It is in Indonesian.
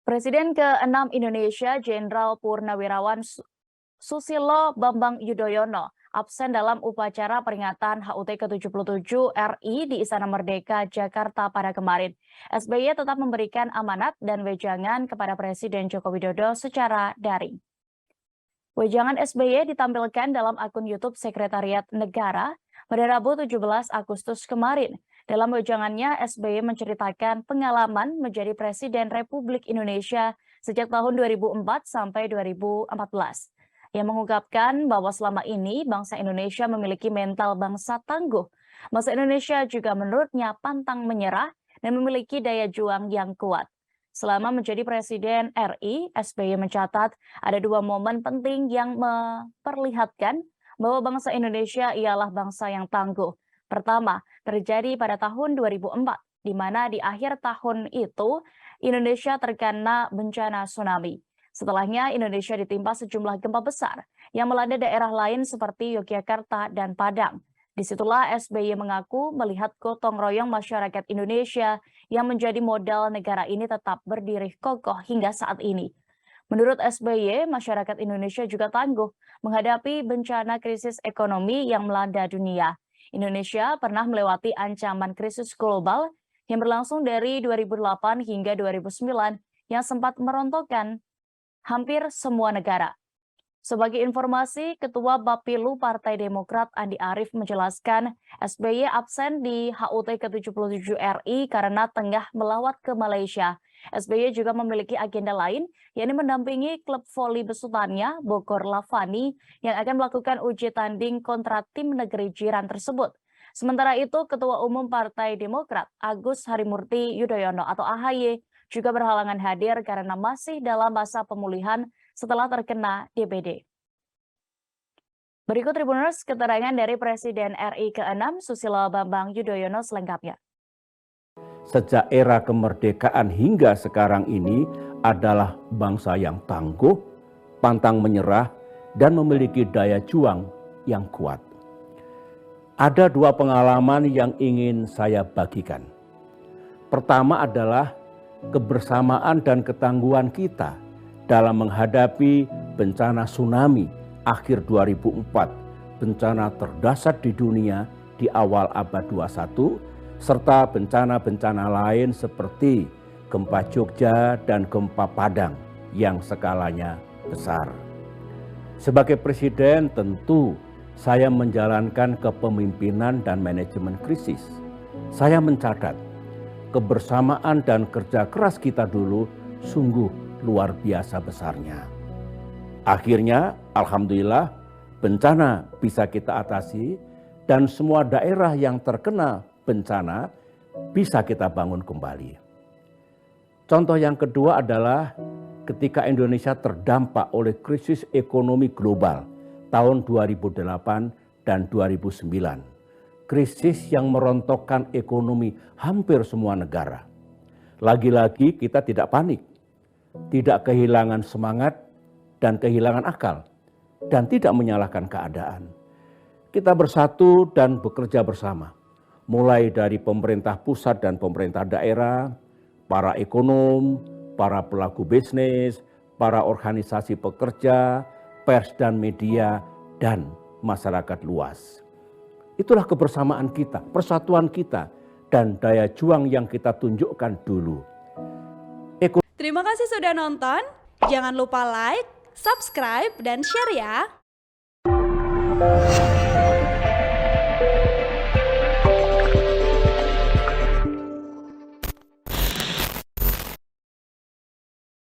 Presiden ke-6 Indonesia Jenderal Purnawirawan Susilo Bambang Yudhoyono absen dalam upacara peringatan HUT ke-77 RI di Istana Merdeka, Jakarta pada kemarin. SBY tetap memberikan amanat dan wejangan kepada Presiden Joko Widodo secara daring. Wejangan SBY ditampilkan dalam akun YouTube Sekretariat Negara pada Rabu 17 Agustus kemarin. Dalam wejangannya, SBY menceritakan pengalaman menjadi Presiden Republik Indonesia sejak tahun 2004 sampai 2014. Ia mengungkapkan bahwa selama ini bangsa Indonesia memiliki mental bangsa tangguh. Bangsa Indonesia juga menurutnya pantang menyerah dan memiliki daya juang yang kuat. Selama menjadi Presiden RI, SBY mencatat ada dua momen penting yang memperlihatkan bahwa bangsa Indonesia ialah bangsa yang tangguh. Pertama, terjadi pada tahun 2004, di mana di akhir tahun itu Indonesia terkena bencana tsunami. Setelahnya, Indonesia ditimpa sejumlah gempa besar yang melanda daerah lain seperti Yogyakarta dan Padang. Disitulah SBY mengaku melihat gotong royong masyarakat Indonesia yang menjadi modal negara ini tetap berdiri kokoh hingga saat ini. Menurut SBY, masyarakat Indonesia juga tangguh menghadapi bencana krisis ekonomi yang melanda dunia. Indonesia pernah melewati ancaman krisis global yang berlangsung dari 2008 hingga 2009 yang sempat merontokkan hampir semua negara. Sebagai informasi, Ketua Bapilu Partai Demokrat Andi Arief menjelaskan SBY absen di HUT ke-77 RI karena tengah melawat ke Malaysia. SBY juga memiliki agenda lain, yakni mendampingi klub voli besutannya Bogor Lavani yang akan melakukan uji tanding kontra tim negeri jiran tersebut. Sementara itu, Ketua Umum Partai Demokrat Agus Harimurti Yudhoyono atau AHY juga berhalangan hadir karena masih dalam masa pemulihan setelah terkena DBD. Berikut Tribuners keterangan dari Presiden RI ke-6 Susilo Bambang Yudhoyono selengkapnya. Sejak era kemerdekaan hingga sekarang ini adalah bangsa yang tangguh, pantang menyerah, dan memiliki daya juang yang kuat. Ada dua pengalaman yang ingin saya bagikan. Pertama adalah kebersamaan dan ketangguhan kita dalam menghadapi bencana tsunami akhir 2004, bencana terdahsyat di dunia di awal abad 21, serta bencana-bencana lain seperti gempa Jogja dan gempa Padang yang skalanya besar. Sebagai presiden tentu saya menjalankan kepemimpinan dan manajemen krisis. Saya mencatat kebersamaan dan kerja keras kita dulu sungguh luar biasa besarnya. Akhirnya, alhamdulillah, bencana bisa kita atasi dan semua daerah yang terkena bencana bisa kita bangun kembali. Contoh yang kedua adalah ketika Indonesia terdampak oleh krisis ekonomi global tahun 2008 dan 2009. Krisis yang merontokkan ekonomi hampir semua negara. Lagi-lagi kita tidak panik, tidak kehilangan semangat dan kehilangan akal, dan tidak menyalahkan keadaan. Kita bersatu dan bekerja bersama, mulai dari pemerintah pusat dan pemerintah daerah, para ekonom, para pelaku bisnis, para organisasi pekerja, pers dan media, dan masyarakat luas. Itulah kebersamaan kita, persatuan kita, dan daya juang yang kita tunjukkan dulu. Terima kasih sudah nonton. Jangan lupa like, subscribe, dan share ya.